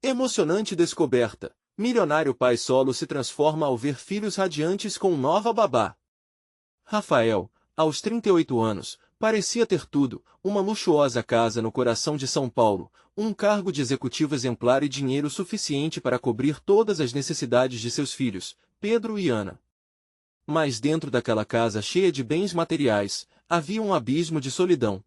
Emocionante descoberta. Milionário pai solo se transforma ao ver filhos radiantes com nova babá. Rafael, aos 38 anos, parecia ter tudo: uma luxuosa casa no coração de São Paulo, um cargo de executivo exemplar e dinheiro suficiente para cobrir todas as necessidades de seus filhos, Pedro e Ana. Mas dentro daquela casa cheia de bens materiais, havia um abismo de solidão.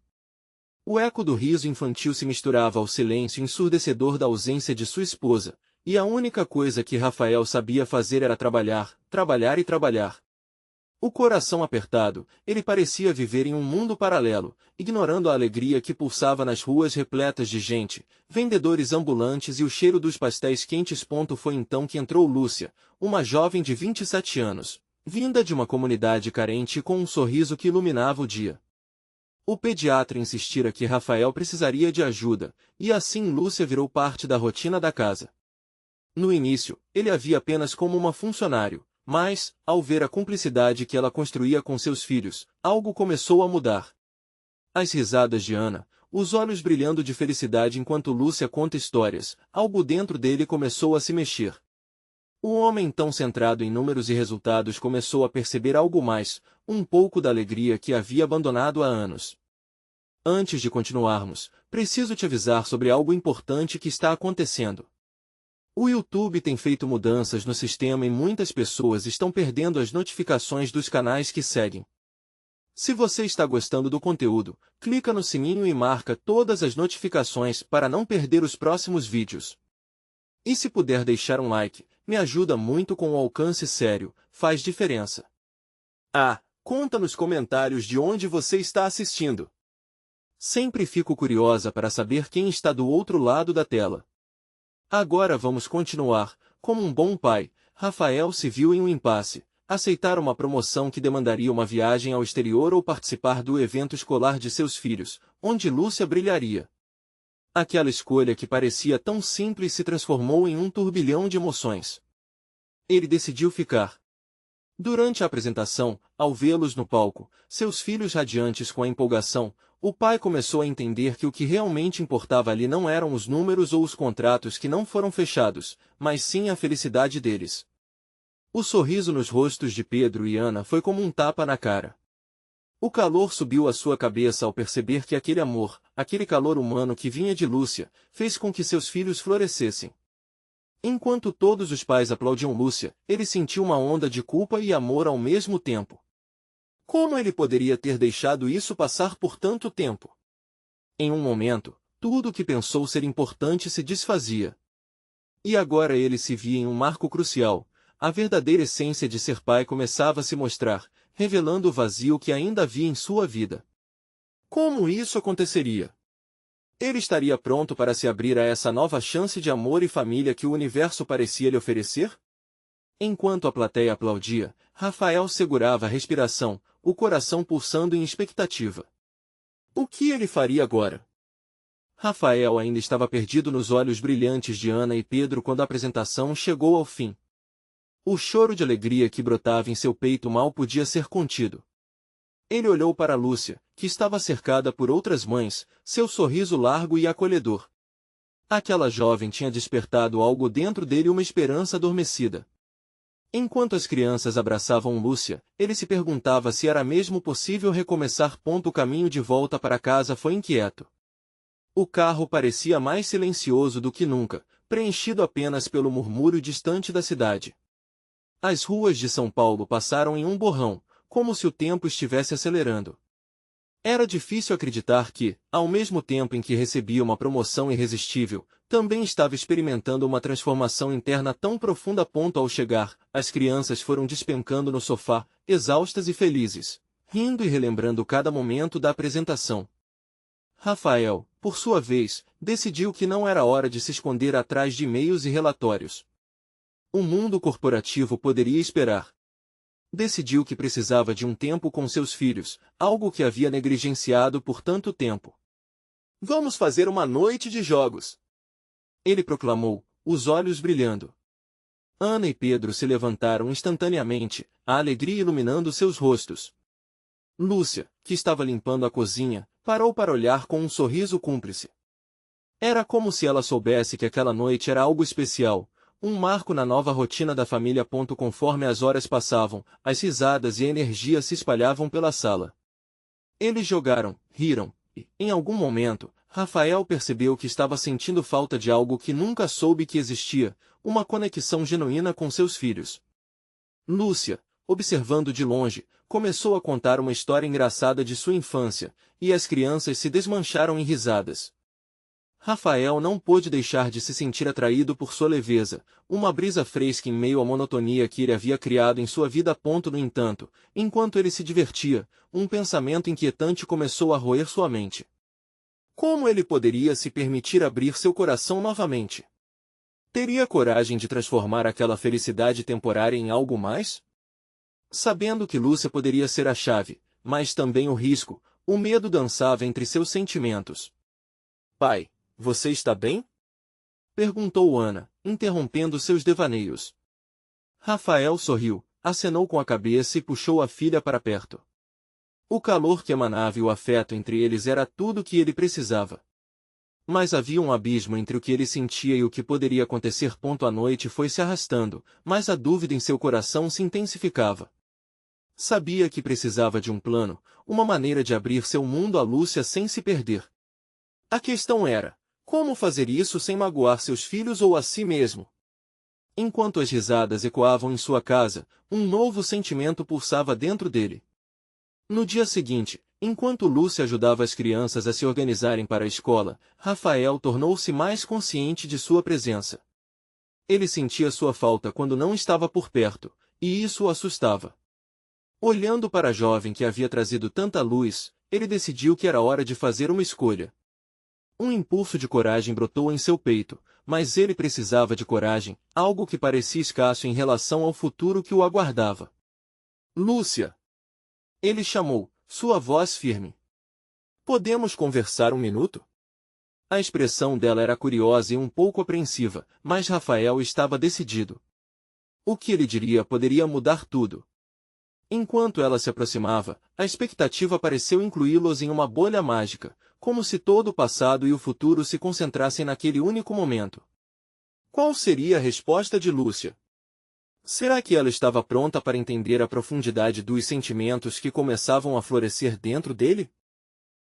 O eco do riso infantil se misturava ao silêncio ensurdecedor da ausência de sua esposa, e a única coisa que Rafael sabia fazer era trabalhar, trabalhar e trabalhar. O coração apertado, ele parecia viver em um mundo paralelo, ignorando a alegria que pulsava nas ruas repletas de gente, vendedores ambulantes e o cheiro dos pastéis quentes. Foi então que entrou Lúcia, uma jovem de 27 anos, vinda de uma comunidade carente e com um sorriso que iluminava o dia. O pediatra insistira que Rafael precisaria de ajuda, e assim Lúcia virou parte da rotina da casa. No início, ele a via apenas como uma funcionária, mas, ao ver a cumplicidade que ela construía com seus filhos, algo começou a mudar. As risadas de Ana, os olhos brilhando de felicidade enquanto Lúcia conta histórias, algo dentro dele começou a se mexer. O homem tão centrado em números e resultados começou a perceber algo mais, um pouco da alegria que havia abandonado há anos. Antes de continuarmos, preciso te avisar sobre algo importante que está acontecendo. O YouTube tem feito mudanças no sistema e muitas pessoas estão perdendo as notificações dos canais que seguem. Se você está gostando do conteúdo, clica no sininho e marca todas as notificações para não perder os próximos vídeos. E se puder deixar um like, me ajuda muito com o alcance sério, faz diferença. Conta nos comentários de onde você está assistindo. Sempre fico curiosa para saber quem está do outro lado da tela. Agora vamos continuar. Como um bom pai, Rafael se viu em um impasse: aceitar uma promoção que demandaria uma viagem ao exterior ou participar do evento escolar de seus filhos, onde Lúcia brilharia. Aquela escolha que parecia tão simples se transformou em um turbilhão de emoções. Ele decidiu ficar. Durante a apresentação, ao vê-los no palco, seus filhos radiantes com a empolgação, o pai começou a entender que o que realmente importava ali não eram os números ou os contratos que não foram fechados, mas sim a felicidade deles. O sorriso nos rostos de Pedro e Ana foi como um tapa na cara. O calor subiu à sua cabeça ao perceber que aquele amor, aquele calor humano que vinha de Lúcia, fez com que seus filhos florescessem. Enquanto todos os pais aplaudiam Lúcia, ele sentiu uma onda de culpa e amor ao mesmo tempo. Como ele poderia ter deixado isso passar por tanto tempo? Em um momento, tudo o que pensou ser importante se desfazia. E agora ele se via em um marco crucial: a verdadeira essência de ser pai começava a se mostrar, revelando o vazio que ainda havia em sua vida. Como isso aconteceria? Ele estaria pronto para se abrir a essa nova chance de amor e família que o universo parecia lhe oferecer? Enquanto a plateia aplaudia, Rafael segurava a respiração, o coração pulsando em expectativa. O que ele faria agora? Rafael ainda estava perdido nos olhos brilhantes de Ana e Pedro quando a apresentação chegou ao fim. O choro de alegria que brotava em seu peito mal podia ser contido. Ele olhou para Lúcia, que estava cercada por outras mães, seu sorriso largo e acolhedor. Aquela jovem tinha despertado algo dentro dele, uma esperança adormecida. Enquanto as crianças abraçavam Lúcia, ele se perguntava se era mesmo possível recomeçar. O caminho de volta para casa foi inquieto. O carro parecia mais silencioso do que nunca, preenchido apenas pelo murmúrio distante da cidade. As ruas de São Paulo passaram em um borrão, como se o tempo estivesse acelerando. Era difícil acreditar que, ao mesmo tempo em que recebia uma promoção irresistível, também estava experimentando uma transformação interna tão profunda. Ao chegar, as crianças foram despencando no sofá, exaustas e felizes, rindo e relembrando cada momento da apresentação. Rafael, por sua vez, decidiu que não era hora de se esconder atrás de e-mails e relatórios. O mundo corporativo poderia esperar. Decidiu que precisava de um tempo com seus filhos, algo que havia negligenciado por tanto tempo. "Vamos fazer uma noite de jogos!" ele proclamou, os olhos brilhando. Ana e Pedro se levantaram instantaneamente, a alegria iluminando seus rostos. Lúcia, que estava limpando a cozinha, parou para olhar com um sorriso cúmplice. Era como se ela soubesse que aquela noite era algo especial, um marco na nova rotina da família. Conforme as horas passavam, as risadas e a energia se espalhavam pela sala. Eles jogaram, riram, e, em algum momento, Rafael percebeu que estava sentindo falta de algo que nunca soube que existia, uma conexão genuína com seus filhos. Lúcia, observando de longe, começou a contar uma história engraçada de sua infância, e as crianças se desmancharam em risadas. Rafael não pôde deixar de se sentir atraído por sua leveza, uma brisa fresca em meio à monotonia que ele havia criado em sua vida. No entanto, enquanto ele se divertia, um pensamento inquietante começou a roer sua mente. Como ele poderia se permitir abrir seu coração novamente? Teria coragem de transformar aquela felicidade temporária em algo mais? Sabendo que Lúcia poderia ser a chave, mas também o risco, o medo dançava entre seus sentimentos. Pai, você está bem? Perguntou Ana, interrompendo seus devaneios. Rafael sorriu, acenou com a cabeça e puxou a filha para perto. O calor que emanava e o afeto entre eles era tudo o que ele precisava. Mas havia um abismo entre o que ele sentia e o que poderia acontecer. A noite foi se arrastando, mas a dúvida em seu coração se intensificava. Sabia que precisava de um plano, uma maneira de abrir seu mundo a Lúcia sem se perder. A questão era, como fazer isso sem magoar seus filhos ou a si mesmo? Enquanto as risadas ecoavam em sua casa, um novo sentimento pulsava dentro dele. No dia seguinte, enquanto Lúcia ajudava as crianças a se organizarem para a escola, Rafael tornou-se mais consciente de sua presença. Ele sentia sua falta quando não estava por perto, e isso o assustava. Olhando para a jovem que havia trazido tanta luz, ele decidiu que era hora de fazer uma escolha. Um impulso de coragem brotou em seu peito, mas ele precisava de coragem, algo que parecia escasso em relação ao futuro que o aguardava. Lúcia! Ele chamou, sua voz firme. Podemos conversar um minuto? A expressão dela era curiosa e um pouco apreensiva, mas Rafael estava decidido. O que ele diria poderia mudar tudo. Enquanto ela se aproximava, a expectativa pareceu incluí-los em uma bolha mágica, como se todo o passado e o futuro se concentrassem naquele único momento. Qual seria a resposta de Lúcia? Será que ela estava pronta para entender a profundidade dos sentimentos que começavam a florescer dentro dele?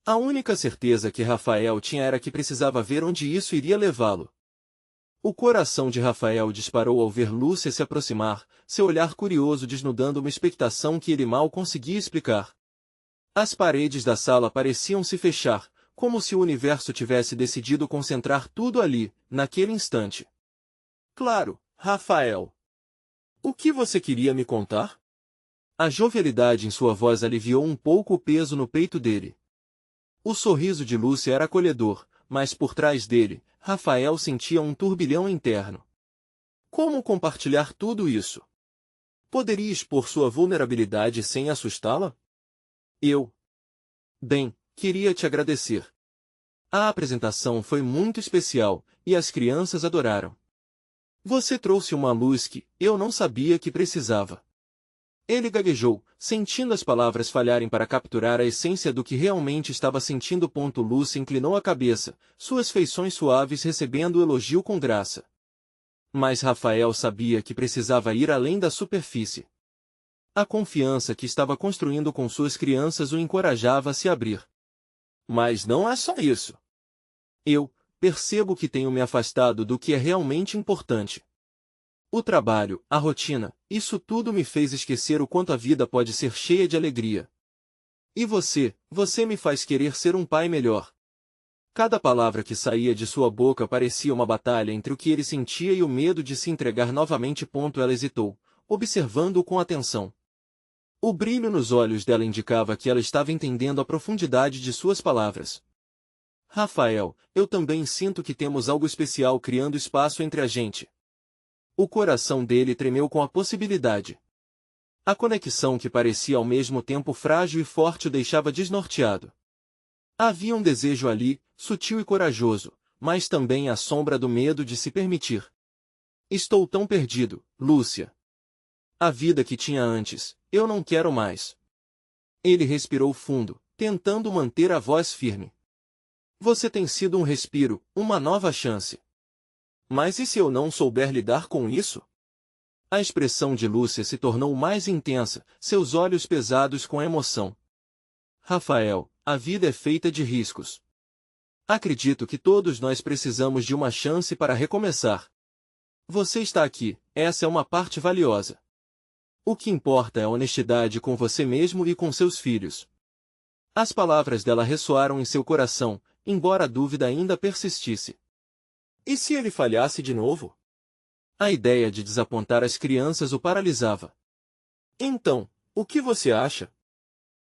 A única certeza que Rafael tinha era que precisava ver onde isso iria levá-lo. O coração de Rafael disparou ao ver Lúcia se aproximar, seu olhar curioso desnudando uma expectação que ele mal conseguia explicar. As paredes da sala pareciam se fechar, como se o universo tivesse decidido concentrar tudo ali, naquele instante. Claro, Rafael. O que você queria me contar? A jovialidade em sua voz aliviou um pouco o peso no peito dele. O sorriso de Lúcia era acolhedor, mas por trás dele, Rafael sentia um turbilhão interno. Como compartilhar tudo isso? Poderia expor sua vulnerabilidade sem assustá-la? Bem, queria te agradecer. A apresentação foi muito especial, e as crianças adoraram. Você trouxe uma luz que eu não sabia que precisava. Ele gaguejou, sentindo as palavras falharem para capturar a essência do que realmente estava sentindo. Lúcia inclinou a cabeça, suas feições suaves recebendo o elogio com graça. Mas Rafael sabia que precisava ir além da superfície. A confiança que estava construindo com suas crianças o encorajava a se abrir. Mas não é só isso. Eu percebo que tenho me afastado do que é realmente importante. O trabalho, a rotina, isso tudo me fez esquecer o quanto a vida pode ser cheia de alegria. E você me faz querer ser um pai melhor. Cada palavra que saía de sua boca parecia uma batalha entre o que ele sentia e o medo de se entregar novamente. Ela hesitou, observando-o com atenção. O brilho nos olhos dela indicava que ela estava entendendo a profundidade de suas palavras. Rafael, eu também sinto que temos algo especial criando espaço entre a gente. O coração dele tremeu com a possibilidade. A conexão que parecia ao mesmo tempo frágil e forte o deixava desnorteado. Havia um desejo ali, sutil e corajoso, mas também a sombra do medo de se permitir. Estou tão perdido, Lúcia. A vida que tinha antes, eu não quero mais. Ele respirou fundo, tentando manter a voz firme. Você tem sido um respiro, uma nova chance. Mas e se eu não souber lidar com isso? A expressão de Lúcia se tornou mais intensa, seus olhos pesados com emoção. Rafael, a vida é feita de riscos. Acredito que todos nós precisamos de uma chance para recomeçar. Você está aqui, essa é uma parte valiosa. O que importa é a honestidade com você mesmo e com seus filhos. As palavras dela ressoaram em seu coração, embora a dúvida ainda persistisse. E se ele falhasse de novo? A ideia de desapontar as crianças o paralisava. Então, o que você acha?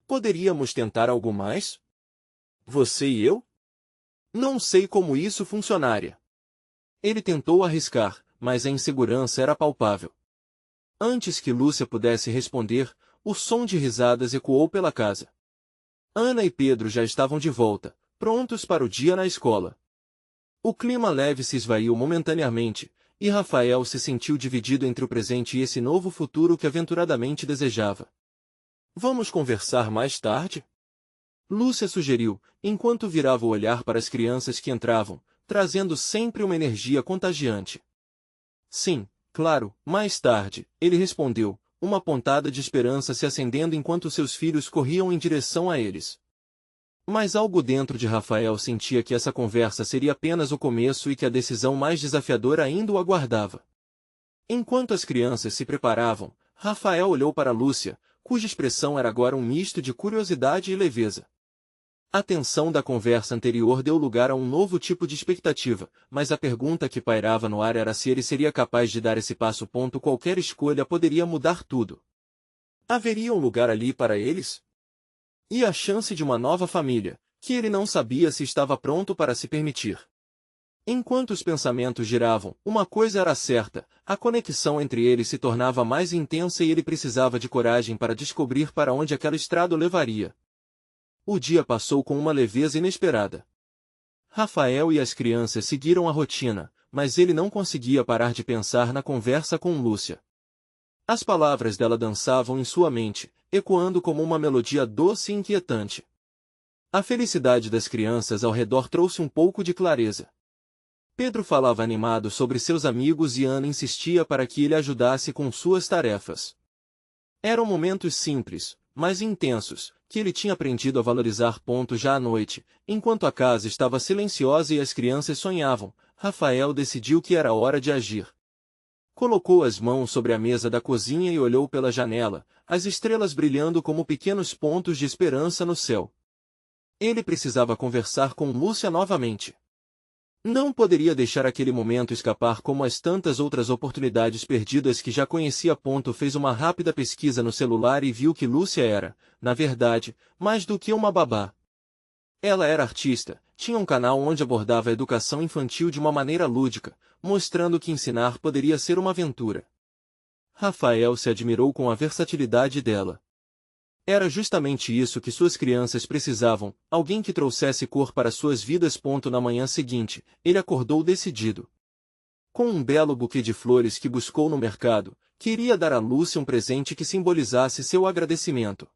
Poderíamos tentar algo mais? Você e eu? Não sei como isso funcionaria. Ele tentou arriscar, mas a insegurança era palpável. Antes que Lúcia pudesse responder, o som de risadas ecoou pela casa. Ana e Pedro já estavam de volta, prontos para o dia na escola. O clima leve se esvaiu momentaneamente, e Rafael se sentiu dividido entre o presente e esse novo futuro que aventuradamente desejava. Vamos conversar mais tarde? Lúcia sugeriu, enquanto virava o olhar para as crianças que entravam, trazendo sempre uma energia contagiante. Sim, claro, mais tarde, ele respondeu, uma pontada de esperança se acendendo enquanto seus filhos corriam em direção a eles. Mas algo dentro de Rafael sentia que essa conversa seria apenas o começo e que a decisão mais desafiadora ainda o aguardava. Enquanto as crianças se preparavam, Rafael olhou para Lúcia, cuja expressão era agora um misto de curiosidade e leveza. A tensão da conversa anterior deu lugar a um novo tipo de expectativa, mas a pergunta que pairava no ar era se ele seria capaz de dar esse passo. Qualquer escolha poderia mudar tudo. Haveria um lugar ali para eles? E a chance de uma nova família, que ele não sabia se estava pronto para se permitir. Enquanto os pensamentos giravam, uma coisa era certa, a conexão entre eles se tornava mais intensa e ele precisava de coragem para descobrir para onde aquela estrada o levaria. O dia passou com uma leveza inesperada. Rafael e as crianças seguiram a rotina, mas ele não conseguia parar de pensar na conversa com Lúcia. As palavras dela dançavam em sua mente, ecoando como uma melodia doce e inquietante. A felicidade das crianças ao redor trouxe um pouco de clareza. Pedro falava animado sobre seus amigos e Ana insistia para que ele ajudasse com suas tarefas. Eram momentos simples, mas intensos, que ele tinha aprendido a valorizar. Já à noite, enquanto a casa estava silenciosa e as crianças sonhavam, Rafael decidiu que era hora de agir. Colocou as mãos sobre a mesa da cozinha e olhou pela janela, as estrelas brilhando como pequenos pontos de esperança no céu. Ele precisava conversar com Lúcia novamente. Não poderia deixar aquele momento escapar como as tantas outras oportunidades perdidas que já conhecia. Fez uma rápida pesquisa no celular e viu que Lúcia era, na verdade, mais do que uma babá. Ela era artista, tinha um canal onde abordava a educação infantil de uma maneira lúdica, mostrando que ensinar poderia ser uma aventura. Rafael se admirou com a versatilidade dela. Era justamente isso que suas crianças precisavam, alguém que trouxesse cor para suas vidas. Na manhã seguinte, ele acordou decidido. Com um belo buquê de flores que buscou no mercado, queria dar a Lúcia um presente que simbolizasse seu agradecimento.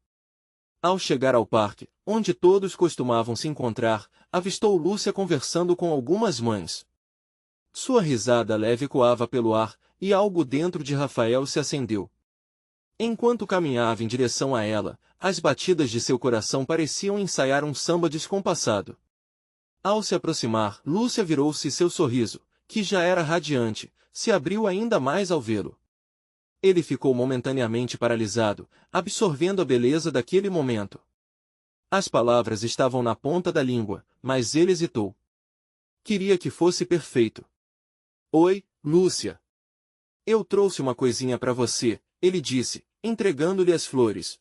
Ao chegar ao parque, onde todos costumavam se encontrar, avistou Lúcia conversando com algumas mães. Sua risada leve ecoava pelo ar, e algo dentro de Rafael se acendeu. Enquanto caminhava em direção a ela, as batidas de seu coração pareciam ensaiar um samba descompassado. Ao se aproximar, Lúcia virou-se e seu sorriso, que já era radiante, se abriu ainda mais ao vê-lo. Ele ficou momentaneamente paralisado, absorvendo a beleza daquele momento. As palavras estavam na ponta da língua, mas ele hesitou. Queria que fosse perfeito. Oi, Lúcia. Eu trouxe uma coisinha para você, ele disse, entregando-lhe as flores.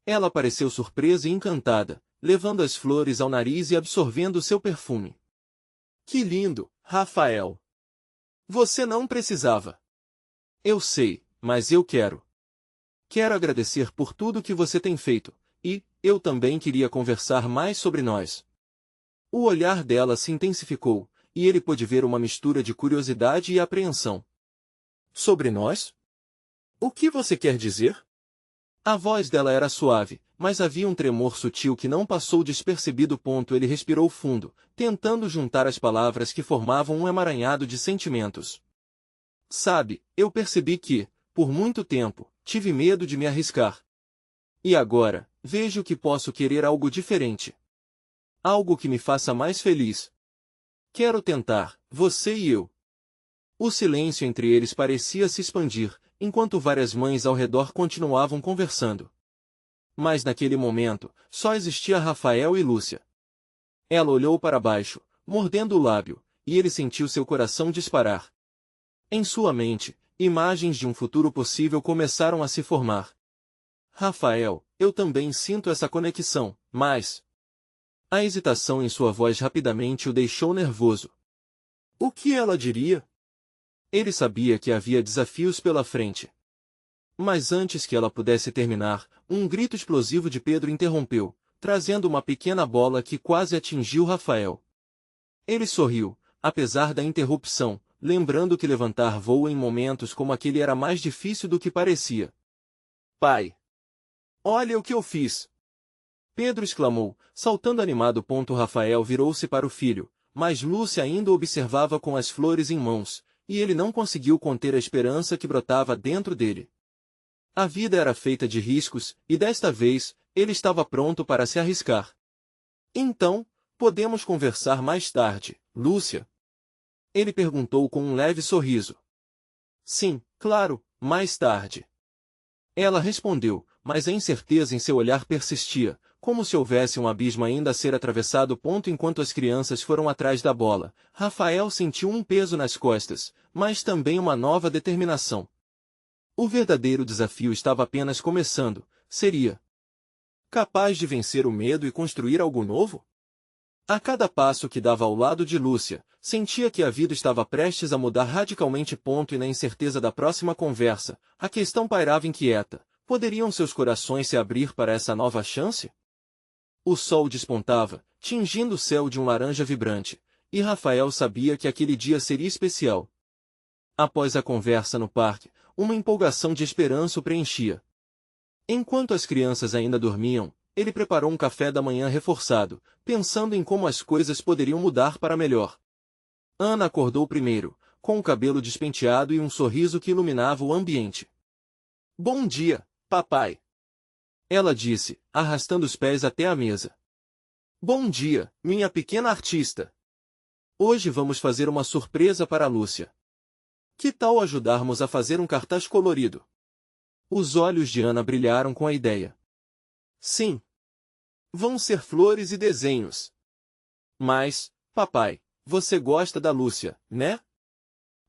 Ela pareceu surpresa e encantada, levando as flores ao nariz e absorvendo seu perfume. Que lindo, Rafael! Você não precisava. Eu sei, mas eu quero. Quero agradecer por tudo que você tem feito, e eu também queria conversar mais sobre nós. O olhar dela se intensificou, e ele pôde ver uma mistura de curiosidade e apreensão. Sobre nós? O que você quer dizer? A voz dela era suave, mas havia um tremor sutil que não passou despercebido. Ele respirou fundo, tentando juntar as palavras que formavam um emaranhado de sentimentos. Sabe, eu percebi que, por muito tempo, tive medo de me arriscar. E agora, vejo que posso querer algo diferente. Algo que me faça mais feliz. Quero tentar, você e eu. O silêncio entre eles parecia se expandir, enquanto várias mães ao redor continuavam conversando. Mas naquele momento, só existia Rafael e Lúcia. Ela olhou para baixo, mordendo o lábio, e ele sentiu seu coração disparar. Em sua mente, imagens de um futuro possível começaram a se formar. Rafael, eu também sinto essa conexão, mas... A hesitação em sua voz rapidamente o deixou nervoso. O que ela diria? Ele sabia que havia desafios pela frente. Mas antes que ela pudesse terminar, um grito explosivo de Pedro interrompeu, trazendo uma pequena bola que quase atingiu Rafael. Ele sorriu, apesar da interrupção, lembrando que levantar voo em momentos como aquele era mais difícil do que parecia. Pai! Olha o que eu fiz! Pedro exclamou, saltando animado. Rafael virou-se para o filho, mas Lúcia ainda o observava com as flores em mãos, e ele não conseguiu conter a esperança que brotava dentro dele. A vida era feita de riscos, e desta vez, ele estava pronto para se arriscar. Então, podemos conversar mais tarde, Lúcia? Ele perguntou com um leve sorriso. Sim, claro, mais tarde. Ela respondeu, mas a incerteza em seu olhar persistia, como se houvesse um abismo ainda a ser atravessado. Enquanto as crianças foram atrás da bola, Rafael sentiu um peso nas costas, mas também uma nova determinação. O verdadeiro desafio estava apenas começando. Seria capaz de vencer o medo e construir algo novo? A cada passo que dava ao lado de Lúcia, sentia que a vida estava prestes a mudar radicalmente. E na incerteza da próxima conversa, a questão pairava inquieta. Poderiam seus corações se abrir para essa nova chance? O sol despontava, tingindo o céu de um laranja vibrante, e Rafael sabia que aquele dia seria especial. Após a conversa no parque, uma empolgação de esperança o preenchia. Enquanto as crianças ainda dormiam, ele preparou um café da manhã reforçado, pensando em como as coisas poderiam mudar para melhor. Ana acordou primeiro, com o cabelo despenteado e um sorriso que iluminava o ambiente. Bom dia, papai. Ela disse, arrastando os pés até a mesa. Bom dia, minha pequena artista. Hoje vamos fazer uma surpresa para a Lúcia. Que tal ajudarmos a fazer um cartaz colorido? Os olhos de Ana brilharam com a ideia. Sim. Vão ser flores e desenhos. Mas, papai, você gosta da Lúcia, né?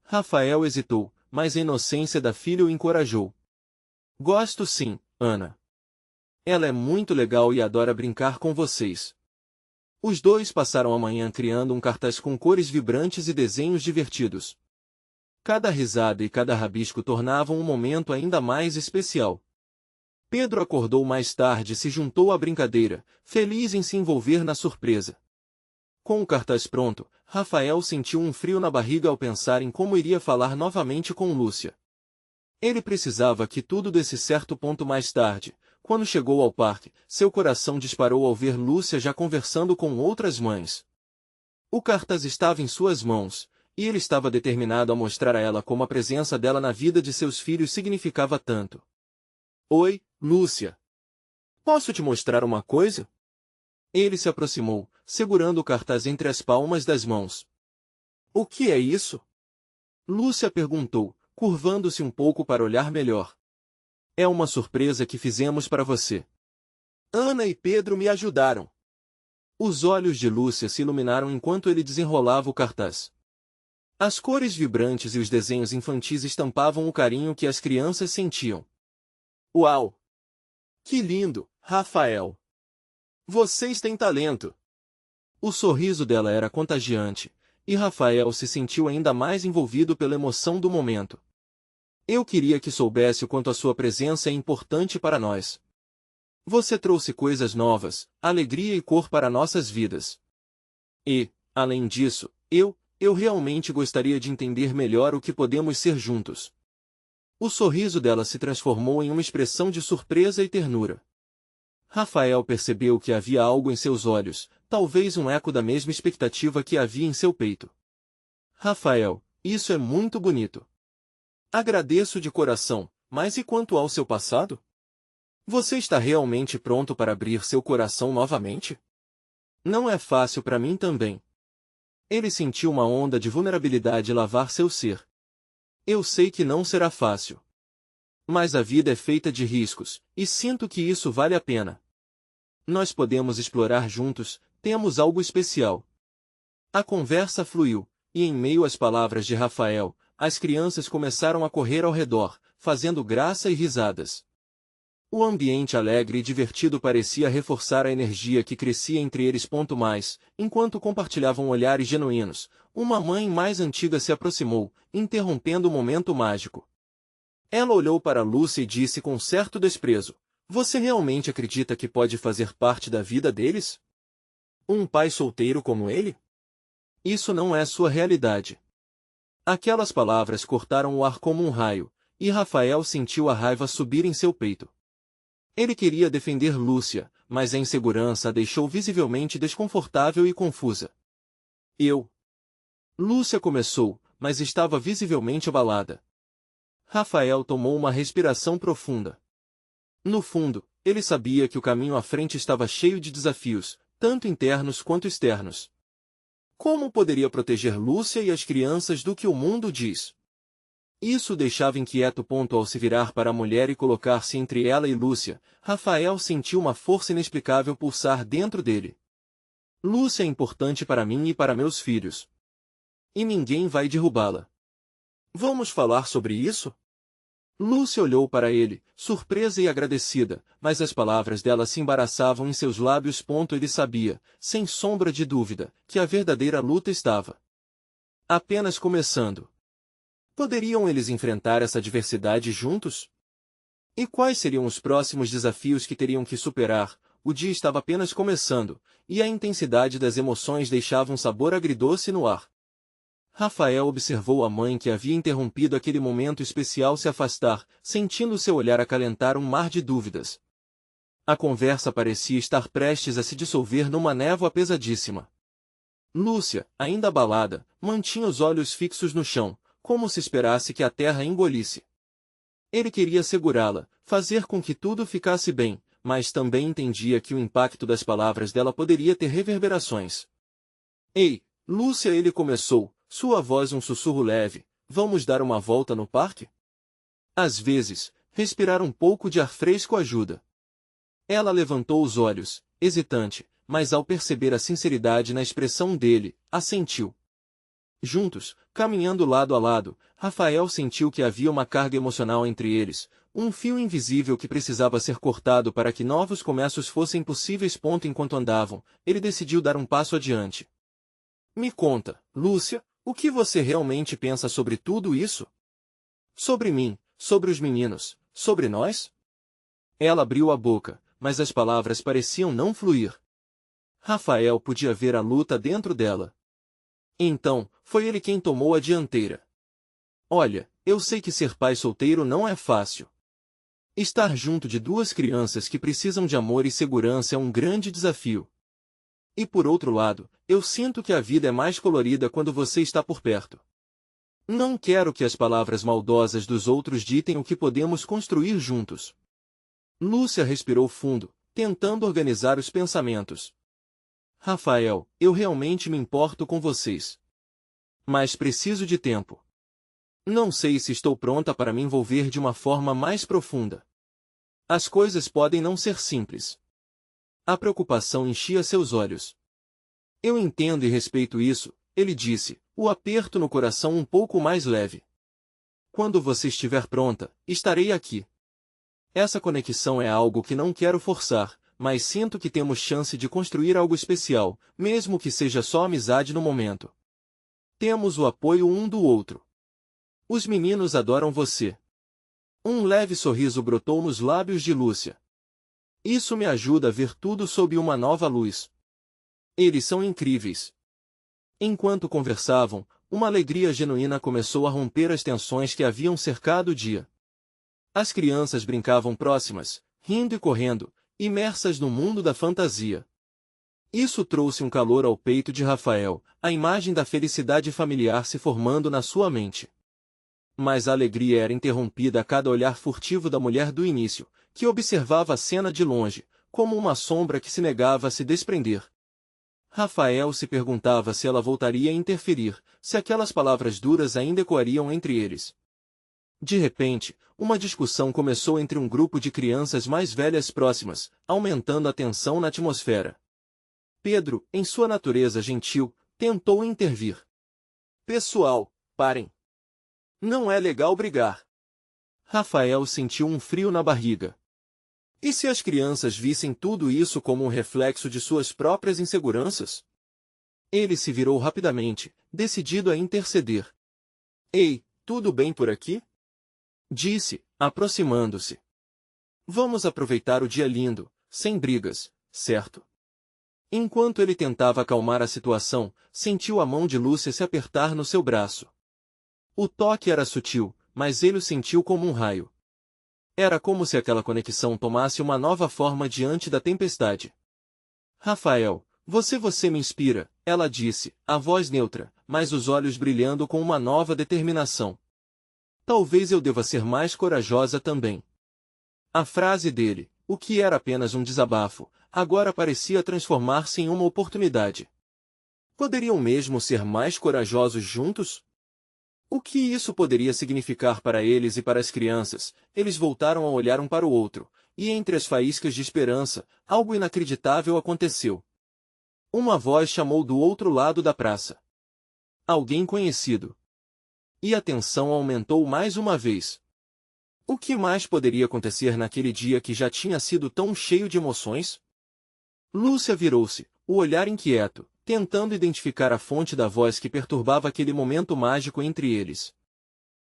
Rafael hesitou, mas a inocência da filha o encorajou. Gosto sim, Ana. Ela é muito legal e adora brincar com vocês. Os dois passaram a manhã criando um cartaz com cores vibrantes e desenhos divertidos. Cada risada e cada rabisco tornavam um momento ainda mais especial. Pedro acordou mais tarde e se juntou à brincadeira, feliz em se envolver na surpresa. Com o cartaz pronto, Rafael sentiu um frio na barriga ao pensar em como iria falar novamente com Lúcia. Ele precisava que tudo desse certo. Mais tarde, quando chegou ao parque, seu coração disparou ao ver Lúcia já conversando com outras mães. O cartaz estava em suas mãos, e ele estava determinado a mostrar a ela como a presença dela na vida de seus filhos significava tanto. Oi, Lúcia. Posso te mostrar uma coisa? Ele se aproximou, segurando o cartaz entre as palmas das mãos. O que é isso? Lúcia perguntou, curvando-se um pouco para olhar melhor. É uma surpresa que fizemos para você. Ana e Pedro me ajudaram. Os olhos de Lúcia se iluminaram enquanto ele desenrolava o cartaz. As cores vibrantes e os desenhos infantis estampavam o carinho que as crianças sentiam. Uau! Que lindo, Rafael! Vocês têm talento! O sorriso dela era contagiante, e Rafael se sentiu ainda mais envolvido pela emoção do momento. Eu queria que soubesse o quanto a sua presença é importante para nós. Você trouxe coisas novas, alegria e cor para nossas vidas. E, além disso, eu realmente gostaria de entender melhor o que podemos ser juntos. O sorriso dela se transformou em uma expressão de surpresa e ternura. Rafael percebeu que havia algo em seus olhos, talvez um eco da mesma expectativa que havia em seu peito. Rafael, isso é muito bonito. Agradeço de coração, mas e quanto ao seu passado? Você está realmente pronto para abrir seu coração novamente? Não é fácil para mim também. Ele sentiu uma onda de vulnerabilidade lavar seu ser. Eu sei que não será fácil. Mas a vida é feita de riscos, e sinto que isso vale a pena. Nós podemos explorar juntos, temos algo especial. A conversa fluiu, e em meio às palavras de Rafael, as crianças começaram a correr ao redor, fazendo graça e risadas. O ambiente alegre e divertido parecia reforçar a energia que crescia entre eles. Enquanto compartilhavam olhares genuínos, uma mãe mais antiga se aproximou, interrompendo o momento mágico. Ela olhou para Lúcia e disse com certo desprezo: Você realmente acredita que pode fazer parte da vida deles? Um pai solteiro como ele? Isso não é sua realidade. Aquelas palavras cortaram o ar como um raio, e Rafael sentiu a raiva subir em seu peito. Ele queria defender Lúcia, mas a insegurança a deixou visivelmente desconfortável e confusa. Lúcia começou, mas estava visivelmente abalada. Rafael tomou uma respiração profunda. No fundo, ele sabia que o caminho à frente estava cheio de desafios, tanto internos quanto externos. Como poderia proteger Lúcia e as crianças do que o mundo diz? Isso o deixava inquieto. Ao se virar para a mulher e colocar-se entre ela e Lúcia, Rafael sentiu uma força inexplicável pulsar dentro dele. Lúcia é importante para mim e para meus filhos. E ninguém vai derrubá-la. Vamos falar sobre isso? Lúcia olhou para ele, surpresa e agradecida, mas as palavras dela se embaraçavam em seus lábios. Ele sabia, sem sombra de dúvida, que a verdadeira luta estava apenas começando. Poderiam eles enfrentar essa adversidade juntos? E quais seriam os próximos desafios que teriam que superar? O dia estava apenas começando, e a intensidade das emoções deixava um sabor agridoce no ar. Rafael observou a mãe que havia interrompido aquele momento especial se afastar, sentindo seu olhar acalentar um mar de dúvidas. A conversa parecia estar prestes a se dissolver numa névoa pesadíssima. Lúcia, ainda abalada, mantinha os olhos fixos no chão, como se esperasse que a terra engolisse. Ele queria segurá-la, fazer com que tudo ficasse bem, mas também entendia que o impacto das palavras dela poderia ter reverberações. Ei, Lúcia, ele começou, sua voz um sussurro leve, vamos dar uma volta no parque? Às vezes, respirar um pouco de ar fresco ajuda. Ela levantou os olhos, hesitante, mas ao perceber a sinceridade na expressão dele, assentiu. Juntos, caminhando lado a lado, Rafael sentiu que havia uma carga emocional entre eles, um fio invisível que precisava ser cortado para que novos começos fossem possíveis. Enquanto andavam, ele decidiu dar um passo adiante. Me conta, Lúcia, o que você realmente pensa sobre tudo isso? Sobre mim, sobre os meninos, sobre nós? Ela abriu a boca, mas as palavras pareciam não fluir. Rafael podia ver a luta dentro dela. Então, foi ele quem tomou a dianteira. Olha, eu sei que ser pai solteiro não é fácil. Estar junto de duas crianças que precisam de amor e segurança é um grande desafio. E por outro lado, eu sinto que a vida é mais colorida quando você está por perto. Não quero que as palavras maldosas dos outros ditem o que podemos construir juntos. Lúcia respirou fundo, tentando organizar os pensamentos. Rafael, eu realmente me importo com vocês. Mas preciso de tempo. Não sei se estou pronta para me envolver de uma forma mais profunda. As coisas podem não ser simples. A preocupação enchia seus olhos. Eu entendo e respeito isso, ele disse, o aperto no coração um pouco mais leve. Quando você estiver pronta, estarei aqui. Essa conexão é algo que não quero forçar, mas sinto que temos chance de construir algo especial, mesmo que seja só amizade no momento. Temos o apoio um do outro. Os meninos adoram você. Um leve sorriso brotou nos lábios de Lúcia. Isso me ajuda a ver tudo sob uma nova luz. Eles são incríveis. Enquanto conversavam, uma alegria genuína começou a romper as tensões que haviam cercado o dia. As crianças brincavam próximas, rindo e correndo, imersas no mundo da fantasia. Isso trouxe um calor ao peito de Rafael, a imagem da felicidade familiar se formando na sua mente. Mas a alegria era interrompida a cada olhar furtivo da mulher do início, que observava a cena de longe, como uma sombra que se negava a se desprender. Rafael se perguntava se ela voltaria a interferir, se aquelas palavras duras ainda ecoariam entre eles. De repente, uma discussão começou entre um grupo de crianças mais velhas próximas, aumentando a tensão na atmosfera. Pedro, em sua natureza gentil, tentou intervir. Pessoal, parem. Não é legal brigar. Rafael sentiu um frio na barriga. E se as crianças vissem tudo isso como um reflexo de suas próprias inseguranças? Ele se virou rapidamente, decidido a interceder. Ei, tudo bem por aqui? Disse, aproximando-se. Vamos aproveitar o dia lindo, sem brigas, certo? Enquanto ele tentava acalmar a situação, sentiu a mão de Lúcia se apertar no seu braço. O toque era sutil, mas ele o sentiu como um raio. Era como se aquela conexão tomasse uma nova forma diante da tempestade. Rafael, você me inspira, ela disse, a voz neutra, mas os olhos brilhando com uma nova determinação. Talvez eu deva ser mais corajosa também. A frase dele, o que era apenas um desabafo, agora parecia transformar-se em uma oportunidade. Poderiam mesmo ser mais corajosos juntos? O que isso poderia significar para eles e para as crianças? Eles voltaram a olhar um para o outro, e entre as faíscas de esperança, algo inacreditável aconteceu. Uma voz chamou do outro lado da praça. Alguém conhecido. E a tensão aumentou mais uma vez. O que mais poderia acontecer naquele dia que já tinha sido tão cheio de emoções? Lúcia virou-se, o olhar inquieto, tentando identificar a fonte da voz que perturbava aquele momento mágico entre eles.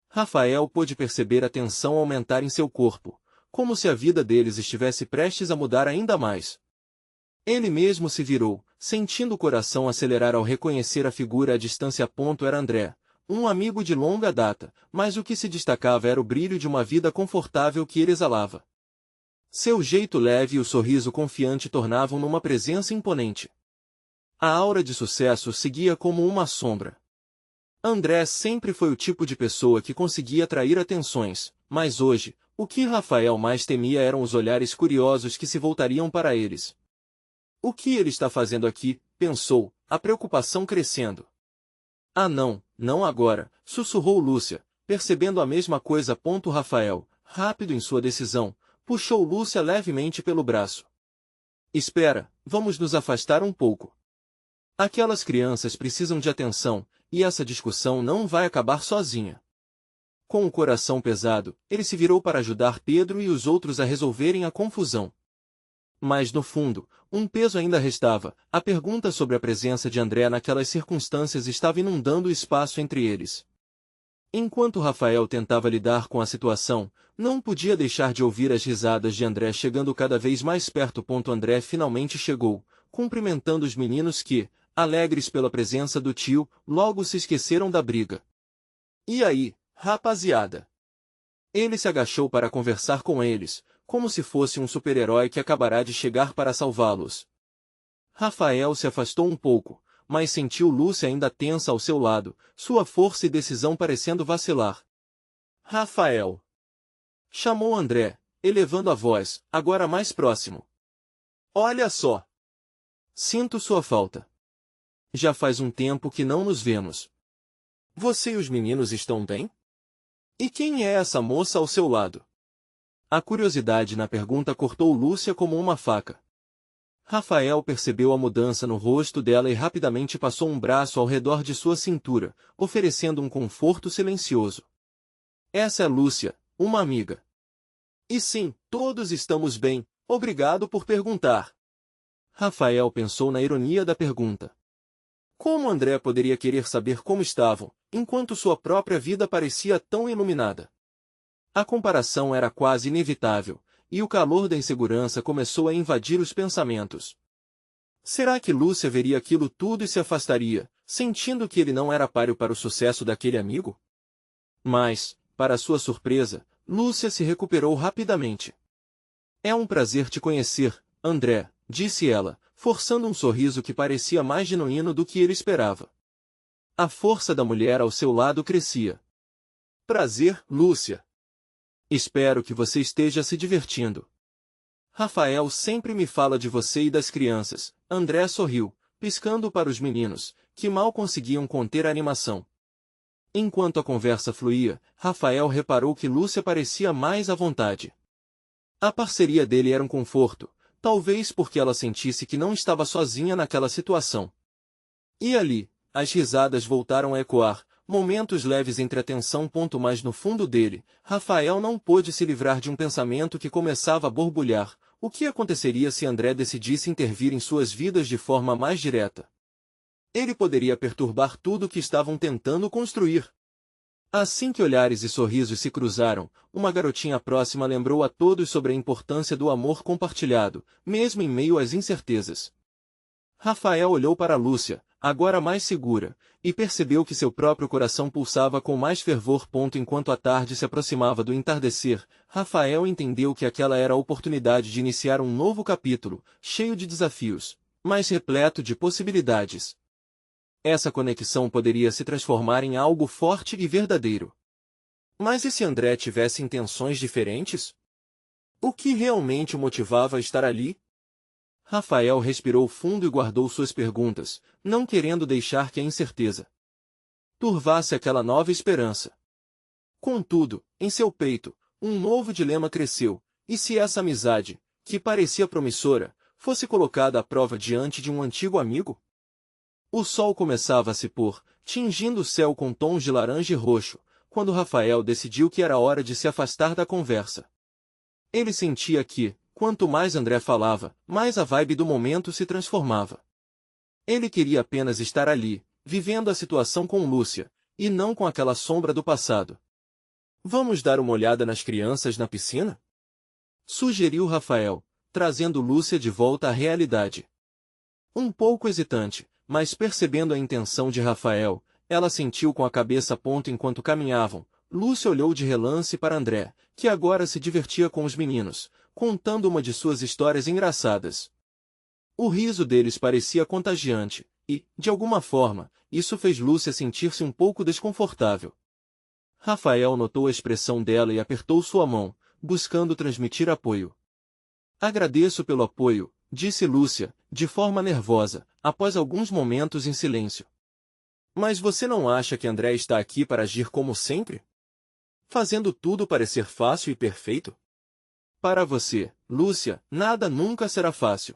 Rafael pôde perceber a tensão aumentar em seu corpo, como se a vida deles estivesse prestes a mudar ainda mais. Ele mesmo se virou, sentindo o coração acelerar ao reconhecer a figura à distância. Era André, um amigo de longa data, mas o que se destacava era o brilho de uma vida confortável que ele exalava. Seu jeito leve e o sorriso confiante tornavam-no uma presença imponente. A aura de sucesso seguia como uma sombra. André sempre foi o tipo de pessoa que conseguia atrair atenções, mas hoje, o que Rafael mais temia eram os olhares curiosos que se voltariam para eles. O que ele está fazendo aqui? Pensou, a preocupação crescendo. Ah não agora, sussurrou Lúcia, percebendo a mesma coisa. Rafael, rápido em sua decisão, puxou Lúcia levemente pelo braço. Espera, vamos nos afastar um pouco. Aquelas crianças precisam de atenção, e essa discussão não vai acabar sozinha. Com o coração pesado, ele se virou para ajudar Pedro e os outros a resolverem a confusão. Mas no fundo, um peso ainda restava. A pergunta sobre a presença de André naquelas circunstâncias estava inundando o espaço entre eles. Enquanto Rafael tentava lidar com a situação, não podia deixar de ouvir as risadas de André chegando cada vez mais perto. André finalmente chegou, cumprimentando os meninos que, alegres pela presença do tio, logo se esqueceram da briga. E aí, rapaziada? Ele se agachou para conversar com eles, como se fosse um super-herói que acabará de chegar para salvá-los. Rafael se afastou um pouco, mas sentiu Lúcia ainda tensa ao seu lado, sua força e decisão parecendo vacilar. Rafael! Chamou André, elevando a voz, agora mais próximo. Olha só! Sinto sua falta. Já faz um tempo que não nos vemos. Você e os meninos estão bem? E quem é essa moça ao seu lado? A curiosidade na pergunta cortou Lúcia como uma faca. Rafael percebeu a mudança no rosto dela e rapidamente passou um braço ao redor de sua cintura, oferecendo um conforto silencioso. Essa é Lúcia, uma amiga. E sim, todos estamos bem, obrigado por perguntar. Rafael pensou na ironia da pergunta. Como André poderia querer saber como estavam, enquanto sua própria vida parecia tão iluminada? A comparação era quase inevitável, e o calor da insegurança começou a invadir os pensamentos. Será que Lúcia veria aquilo tudo e se afastaria, sentindo que ele não era páreo para o sucesso daquele amigo? Mas, para sua surpresa, Lúcia se recuperou rapidamente. É um prazer te conhecer, André, disse ela, forçando um sorriso que parecia mais genuíno do que ele esperava. A força da mulher ao seu lado crescia. Prazer, Lúcia. Espero que você esteja se divertindo. Rafael sempre me fala de você e das crianças. André sorriu, piscando para os meninos, que mal conseguiam conter a animação. Enquanto a conversa fluía, Rafael reparou que Lúcia parecia mais à vontade. A parceria dele era um conforto, talvez porque ela sentisse que não estava sozinha naquela situação. E ali, as risadas voltaram a ecoar, momentos leves entre a tensão. Mas no fundo dele, Rafael não pôde se livrar de um pensamento que começava a borbulhar. O que aconteceria se André decidisse intervir em suas vidas de forma mais direta? Ele poderia perturbar tudo o que estavam tentando construir. Assim que olhares e sorrisos se cruzaram, uma garotinha próxima lembrou a todos sobre a importância do amor compartilhado, mesmo em meio às incertezas. Rafael olhou para Lúcia, agora mais segura, e percebeu que seu próprio coração pulsava com mais fervor. Enquanto a tarde se aproximava do entardecer, Rafael entendeu que aquela era a oportunidade de iniciar um novo capítulo, cheio de desafios, mas repleto de possibilidades. Essa conexão poderia se transformar em algo forte e verdadeiro. Mas e se André tivesse intenções diferentes? O que realmente o motivava a estar ali? Rafael respirou fundo e guardou suas perguntas, não querendo deixar que a incerteza turvasse aquela nova esperança. Contudo, em seu peito, um novo dilema cresceu. E se essa amizade, que parecia promissora, fosse colocada à prova diante de um antigo amigo? O sol começava a se pôr, tingindo o céu com tons de laranja e roxo, quando Rafael decidiu que era hora de se afastar da conversa. Ele sentia que, quanto mais André falava, mais a vibe do momento se transformava. Ele queria apenas estar ali, vivendo a situação com Lúcia, e não com aquela sombra do passado. Vamos dar uma olhada nas crianças na piscina? Sugeriu Rafael, trazendo Lúcia de volta à realidade. Um pouco hesitante, mas percebendo a intenção de Rafael, ela sentiu com a cabeça. Enquanto caminhavam, Lúcia olhou de relance para André, que agora se divertia com os meninos, contando uma de suas histórias engraçadas. O riso deles parecia contagiante, e, de alguma forma, isso fez Lúcia sentir-se um pouco desconfortável. Rafael notou a expressão dela e apertou sua mão, buscando transmitir apoio. Agradeço pelo apoio, disse Lúcia, de forma nervosa, após alguns momentos em silêncio. Mas você não acha que André está aqui para agir como sempre? Fazendo tudo parecer fácil e perfeito? Para você, Lúcia, nada nunca será fácil.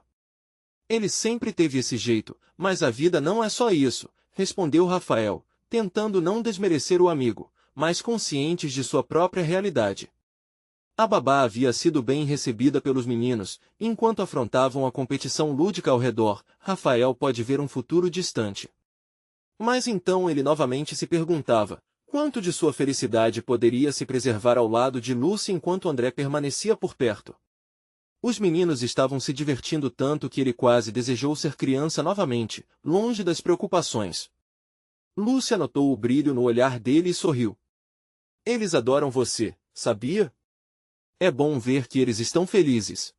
Ele sempre teve esse jeito, mas a vida não é só isso, respondeu Rafael, tentando não desmerecer o amigo, mas conscientes de sua própria realidade. A babá havia sido bem recebida pelos meninos, enquanto afrontavam a competição lúdica ao redor. Rafael pode ver um futuro distante. Mas então ele novamente se perguntava, quanto de sua felicidade poderia se preservar ao lado de Lúcia enquanto André permanecia por perto? Os meninos estavam se divertindo tanto que ele quase desejou ser criança novamente, longe das preocupações. Lúcia notou o brilho no olhar dele e sorriu. Eles adoram você, sabia? É bom ver que eles estão felizes.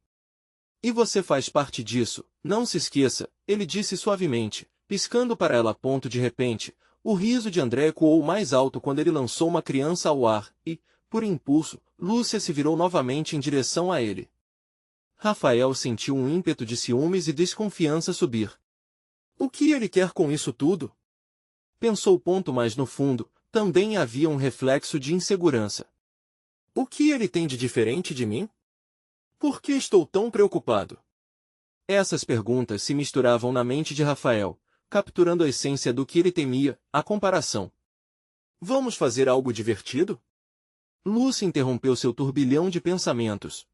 E você faz parte disso, não se esqueça, ele disse suavemente, piscando para ela. De repente, o riso de André ecoou mais alto quando ele lançou uma criança ao ar, e, por impulso, Lúcia se virou novamente em direção a ele. Rafael sentiu um ímpeto de ciúmes e desconfiança subir. O que ele quer com isso tudo? Pensou. Mas no fundo, também havia um reflexo de insegurança. O que ele tem de diferente de mim? Por que estou tão preocupado? Essas perguntas se misturavam na mente de Rafael, capturando a essência do que ele temia, a comparação. Vamos fazer algo divertido? Lúcia interrompeu seu turbilhão de pensamentos.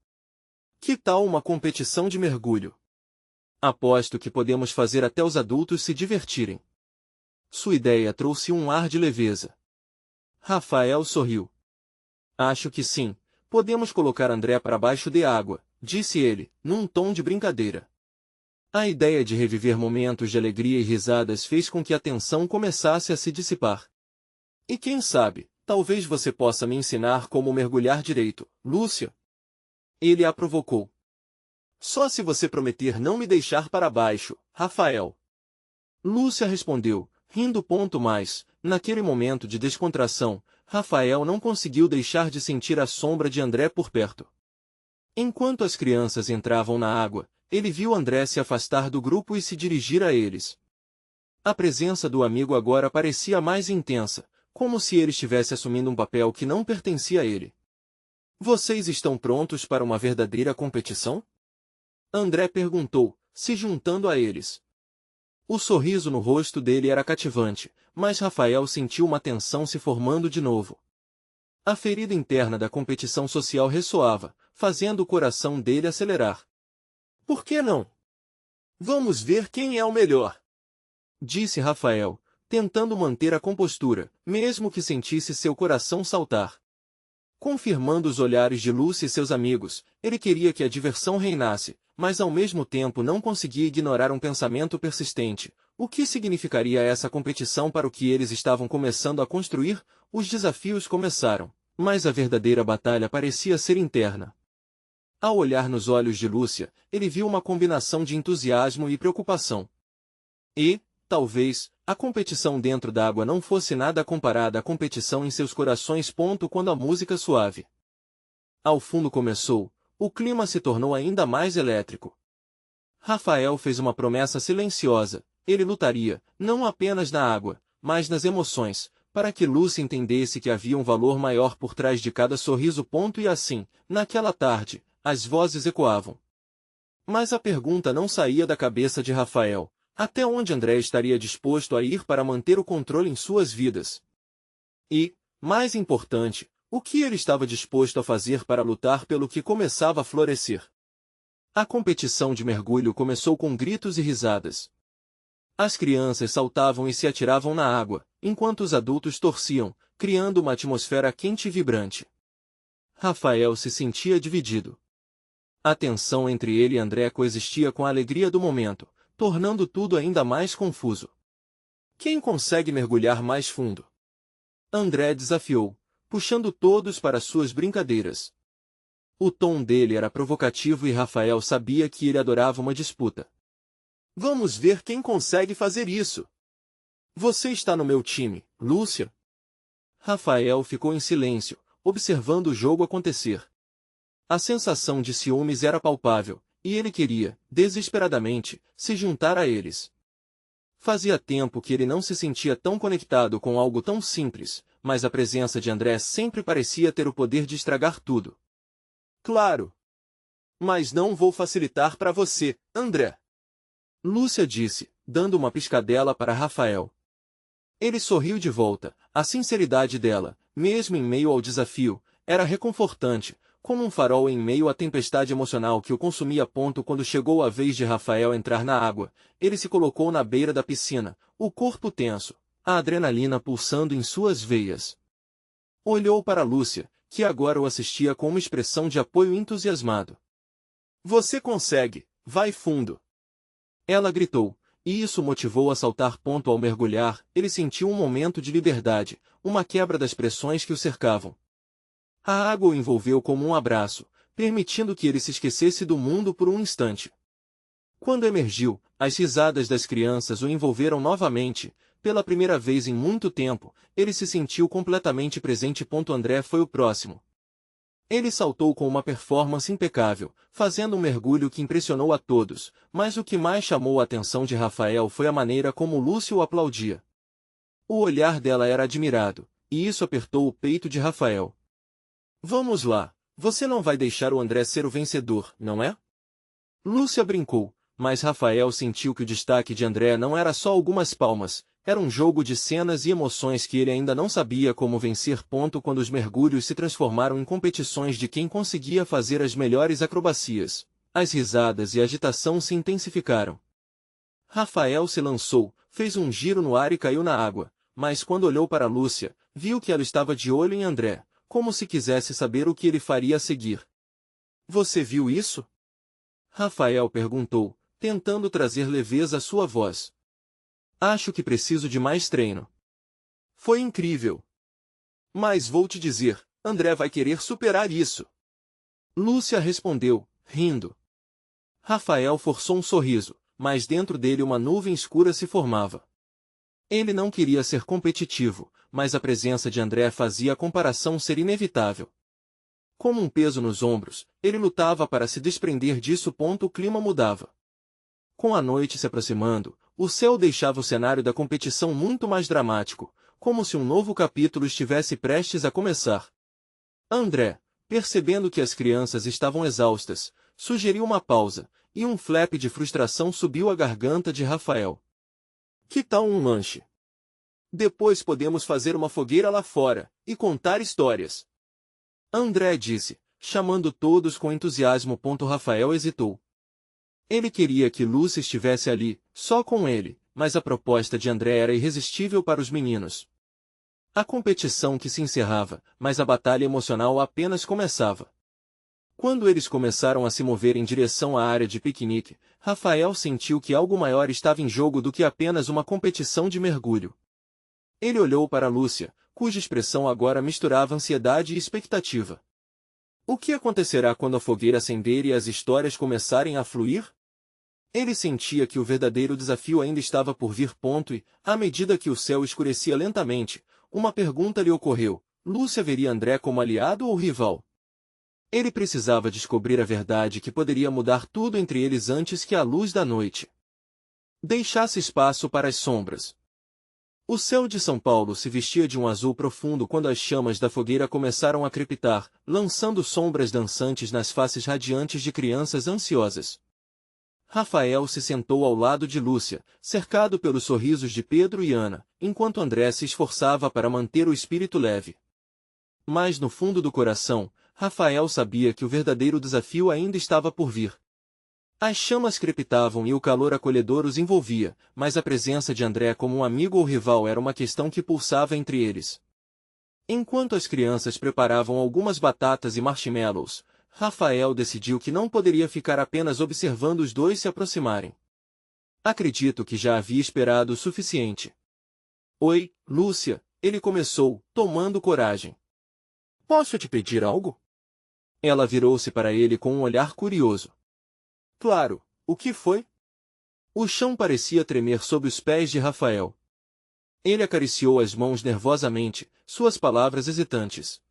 Que tal uma competição de mergulho? Aposto que podemos fazer até os adultos se divertirem. Sua ideia trouxe um ar de leveza. Rafael sorriu. Acho que sim, podemos colocar André para baixo de água, disse ele, num tom de brincadeira. A ideia de reviver momentos de alegria e risadas fez com que a tensão começasse a se dissipar. E quem sabe, Talvez você possa me ensinar como mergulhar direito, Lúcia. Ele a provocou. Só se você prometer não me deixar para baixo, Rafael. Lúcia respondeu, rindo. Mas, naquele momento de descontração, Rafael não conseguiu deixar de sentir a sombra de André por perto. Enquanto as crianças entravam na água, ele viu André se afastar do grupo e se dirigir a eles. A presença do amigo agora parecia mais intensa, como se ele estivesse assumindo um papel que não pertencia a ele. Vocês estão prontos para uma verdadeira competição? André perguntou, se juntando a eles. O sorriso no rosto dele era cativante, mas Rafael sentiu uma tensão se formando de novo. A ferida interna da competição social ressoava, fazendo o coração dele acelerar. Por que não? Vamos ver quem é o melhor, disse Rafael, tentando manter a compostura, mesmo que sentisse seu coração saltar. Confirmando os olhares de Lúcia e seus amigos, ele queria que a diversão reinasse, mas ao mesmo tempo não conseguia ignorar um pensamento persistente. O que significaria essa competição para o que eles estavam começando a construir? Os desafios começaram, mas a verdadeira batalha parecia ser interna. Ao olhar nos olhos de Lúcia, ele viu uma combinação de entusiasmo e preocupação. E, talvez, a competição dentro d'água não fosse nada comparada à competição em seus corações. Quando a música suave ao fundo começou, o clima se tornou ainda mais elétrico. Rafael fez uma promessa silenciosa: ele lutaria, não apenas na água, mas nas emoções, para que Lúcia entendesse que havia um valor maior por trás de cada sorriso. E assim, naquela tarde, as vozes ecoavam. Mas a pergunta não saía da cabeça de Rafael: até onde André estaria disposto a ir para manter o controle em suas vidas? E, mais importante, o que ele estava disposto a fazer para lutar pelo que começava a florescer? A competição de mergulho começou com gritos e risadas. As crianças saltavam e se atiravam na água, enquanto os adultos torciam, criando uma atmosfera quente e vibrante. Rafael se sentia dividido. A tensão entre ele e André coexistia com a alegria do momento, tornando tudo ainda mais confuso. Quem consegue mergulhar mais fundo? André desafiou, puxando todos para suas brincadeiras. O tom dele era provocativo e Rafael sabia que ele adorava uma disputa. Vamos ver quem consegue fazer isso. Você está no meu time, Lúcia? Rafael ficou em silêncio, observando o jogo acontecer. A sensação de ciúmes era palpável, e ele queria, desesperadamente, se juntar a eles. Fazia tempo que ele não se sentia tão conectado com algo tão simples, mas a presença de André sempre parecia ter o poder de estragar tudo. Claro! Mas não vou facilitar para você, André. Lúcia disse, dando uma piscadela para Rafael. Ele sorriu de volta. A sinceridade dela, mesmo em meio ao desafio, era reconfortante, como um farol em meio à tempestade emocional que o consumia. Quando chegou a vez de Rafael entrar na água, ele se colocou na beira da piscina, o corpo tenso, a adrenalina pulsando em suas veias. Olhou para Lúcia, que agora o assistia com uma expressão de apoio entusiasmado. Você consegue, vai fundo! Ela gritou, e isso motivou a saltar. Ao mergulhar, ele sentiu um momento de liberdade, uma quebra das pressões que o cercavam. A água o envolveu como um abraço, permitindo que ele se esquecesse do mundo por um instante. Quando emergiu, as risadas das crianças o envolveram novamente. Pela primeira vez em muito tempo, ele se sentiu completamente presente. André foi o próximo. Ele saltou com uma performance impecável, fazendo um mergulho que impressionou a todos, mas o que mais chamou a atenção de Rafael foi a maneira como Lúcia o aplaudia. O olhar dela era admirado, e isso apertou o peito de Rafael. Vamos lá, você não vai deixar o André ser o vencedor, não é? Lúcia brincou, mas Rafael sentiu que o destaque de André não era só algumas palmas, era um jogo de cenas e emoções que ele ainda não sabia como vencer. Quando os mergulhos se transformaram em competições de quem conseguia fazer as melhores acrobacias, as risadas e a agitação se intensificaram. Rafael se lançou, fez um giro no ar e caiu na água, mas quando olhou para Lúcia, viu que ela estava de olho em André, como se quisesse saber o que ele faria a seguir. Você viu isso? Rafael perguntou, tentando trazer leveza à sua voz. Acho que preciso de mais treino. Foi incrível. Mas vou te dizer, André vai querer superar isso. Lúcia respondeu, rindo. Rafael forçou um sorriso, mas dentro dele uma nuvem escura se formava. Ele não queria ser competitivo, mas a presença de André fazia a comparação ser inevitável. Como um peso nos ombros, ele lutava para se desprender disso. O clima mudava. Com a noite se aproximando, o céu deixava o cenário da competição muito mais dramático, como se um novo capítulo estivesse prestes a começar. André, percebendo que as crianças estavam exaustas, sugeriu uma pausa, e um flap de frustração subiu à garganta de Rafael. Que tal um lanche? Depois podemos fazer uma fogueira lá fora, e contar histórias. André disse, chamando todos com entusiasmo. Rafael hesitou. Ele queria que Lúcia estivesse ali, só com ele, mas a proposta de André era irresistível para os meninos. A competição que se encerrava, mas a batalha emocional apenas começava. Quando eles começaram a se mover em direção à área de piquenique, Rafael sentiu que algo maior estava em jogo do que apenas uma competição de mergulho. Ele olhou para Lúcia, cuja expressão agora misturava ansiedade e expectativa. O que acontecerá quando a fogueira acender e as histórias começarem a fluir? Ele sentia que o verdadeiro desafio ainda estava por vir. E, à medida que o céu escurecia lentamente, uma pergunta lhe ocorreu: Lúcia veria André como aliado ou rival? Ele precisava descobrir a verdade que poderia mudar tudo entre eles antes que a luz da noite deixasse espaço para as sombras. O céu de São Paulo se vestia de um azul profundo quando as chamas da fogueira começaram a crepitar, lançando sombras dançantes nas faces radiantes de crianças ansiosas. Rafael se sentou ao lado de Lúcia, cercado pelos sorrisos de Pedro e Ana, enquanto André se esforçava para manter o espírito leve. Mas no fundo do coração, Rafael sabia que o verdadeiro desafio ainda estava por vir. As chamas crepitavam e o calor acolhedor os envolvia, mas a presença de André como um amigo ou rival era uma questão que pulsava entre eles. Enquanto as crianças preparavam algumas batatas e marshmallows, Rafael decidiu que não poderia ficar apenas observando os dois se aproximarem. Acredito que já havia esperado o suficiente. Oi, Lúcia, ele começou, tomando coragem. Posso te pedir algo? Ela virou-se para ele com um olhar curioso. Claro, o que foi? O chão parecia tremer sob os pés de Rafael. Ele acariciou as mãos nervosamente, suas palavras hesitantes.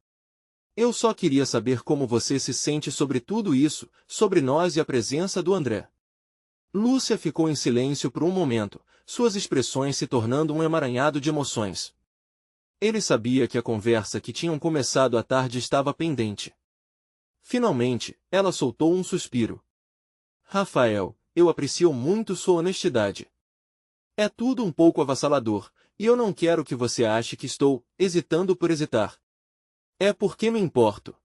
Eu só queria saber como você se sente sobre tudo isso, sobre nós e a presença do André. Lúcia ficou em silêncio por um momento, suas expressões se tornando um emaranhado de emoções. Ele sabia que a conversa que tinham começado à tarde estava pendente. Finalmente, ela soltou um suspiro. Rafael, eu aprecio muito sua honestidade. É tudo um pouco avassalador, e eu não quero que você ache que estou hesitando por hesitar. É porque me importo.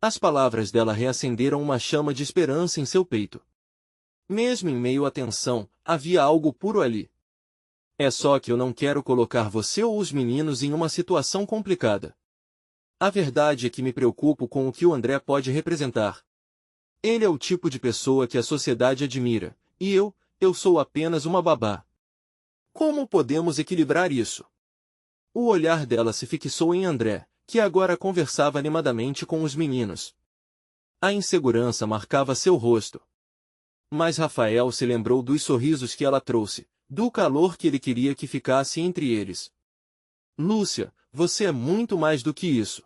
As palavras dela reacenderam uma chama de esperança em seu peito. Mesmo em meio à tensão, havia algo puro ali. É só que eu não quero colocar você ou os meninos em uma situação complicada. A verdade é que me preocupo com o que o André pode representar. Ele é o tipo de pessoa que a sociedade admira, e eu sou apenas uma babá. Como podemos equilibrar isso? O olhar dela se fixou em André, que agora conversava animadamente com os meninos. A insegurança marcava seu rosto. Mas Rafael se lembrou dos sorrisos que ela trouxe, do calor que ele queria que ficasse entre eles. Lúcia, você é muito mais do que isso.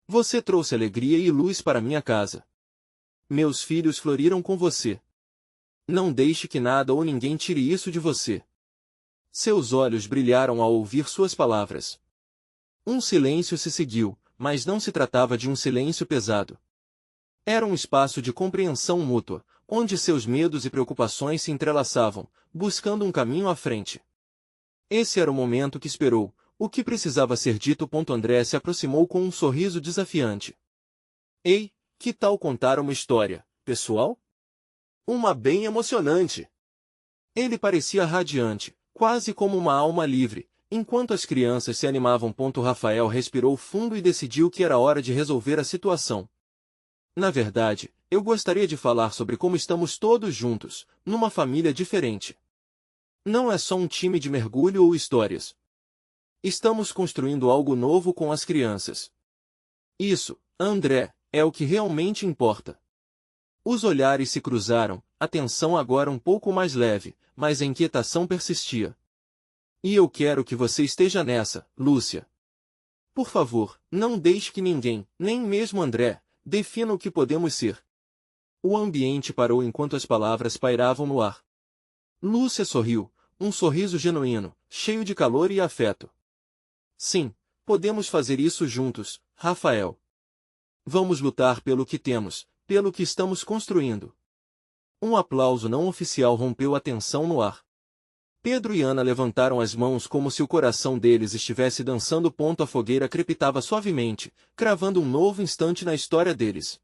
Você trouxe alegria e luz para minha casa. Meus filhos floriram com você. Não deixe que nada ou ninguém tire isso de você. Seus olhos brilharam ao ouvir suas palavras. Um silêncio se seguiu, mas não se tratava de um silêncio pesado. Era um espaço de compreensão mútua, onde seus medos e preocupações se entrelaçavam, buscando um caminho à frente. Esse era o momento que esperou, o que precisava ser dito. André se aproximou com um sorriso desafiante. Ei, que tal contar uma história, pessoal? Uma bem emocionante. Ele parecia radiante, quase como uma alma livre, enquanto as crianças se animavam. Rafael respirou fundo e decidiu que era hora de resolver a situação. Na verdade, eu gostaria de falar sobre como estamos todos juntos, numa família diferente. Não é só um time de mergulho ou histórias. Estamos construindo algo novo com as crianças. Isso, André, é o que realmente importa. Os olhares se cruzaram, a tensão agora um pouco mais leve, mas a inquietação persistia. E eu quero que você esteja nessa, Lúcia. Por favor, não deixe que ninguém, nem mesmo André, defina o que podemos ser. O ambiente parou enquanto as palavras pairavam no ar. Lúcia sorriu, um sorriso genuíno, cheio de calor e afeto. Sim, podemos fazer isso juntos, Rafael. Vamos lutar pelo que temos, pelo que estamos construindo. Um aplauso não oficial rompeu a tensão no ar. Pedro e Ana levantaram as mãos como se o coração deles estivesse dançando. A fogueira crepitava suavemente, cravando um novo instante na história deles.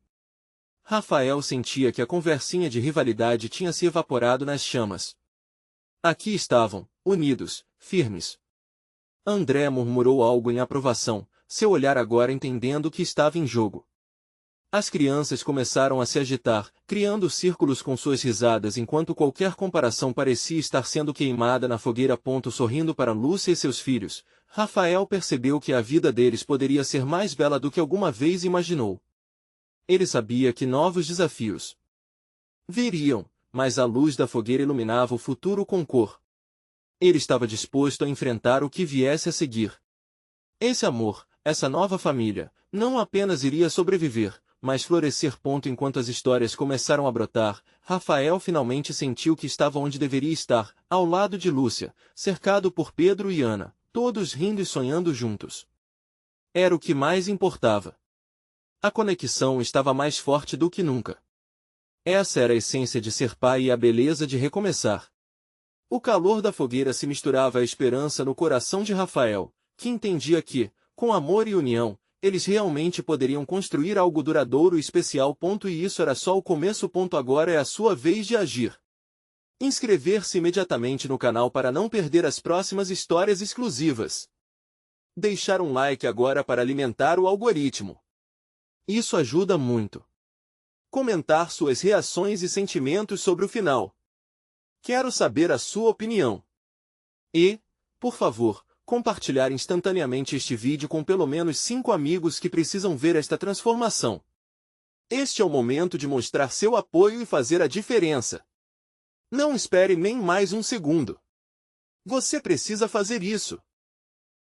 Rafael sentia que a conversinha de rivalidade tinha se evaporado nas chamas. Aqui estavam, unidos, firmes. André murmurou algo em aprovação, seu olhar agora entendendo o que estava em jogo. As crianças começaram a se agitar, criando círculos com suas risadas enquanto qualquer comparação parecia estar sendo queimada na fogueira. Sorrindo para Lúcia e seus filhos, Rafael percebeu que a vida deles poderia ser mais bela do que alguma vez imaginou. Ele sabia que novos desafios viriam, mas a luz da fogueira iluminava o futuro com cor. Ele estava disposto a enfrentar o que viesse a seguir. Esse amor, essa nova família, não apenas iria sobreviver, mas florescer. Enquanto as histórias começaram a brotar, Rafael finalmente sentiu que estava onde deveria estar, ao lado de Lúcia, cercado por Pedro e Ana, todos rindo e sonhando juntos. Era o que mais importava. A conexão estava mais forte do que nunca. Essa era a essência de ser pai e a beleza de recomeçar. O calor da fogueira se misturava à esperança no coração de Rafael, que entendia que, com amor e união, eles realmente poderiam construir algo duradouro e especial. E isso era só o começo. Agora é a sua vez de agir. Inscrever-se imediatamente no canal para não perder as próximas histórias exclusivas. Deixar um like agora para alimentar o algoritmo. Isso ajuda muito. Comentar suas reações e sentimentos sobre o final. Quero saber a sua opinião. E, por favor, compartilhar instantaneamente este vídeo com pelo menos 5 amigos que precisam ver esta transformação. Este é o momento de mostrar seu apoio e fazer a diferença. Não espere nem mais um segundo. Você precisa fazer isso.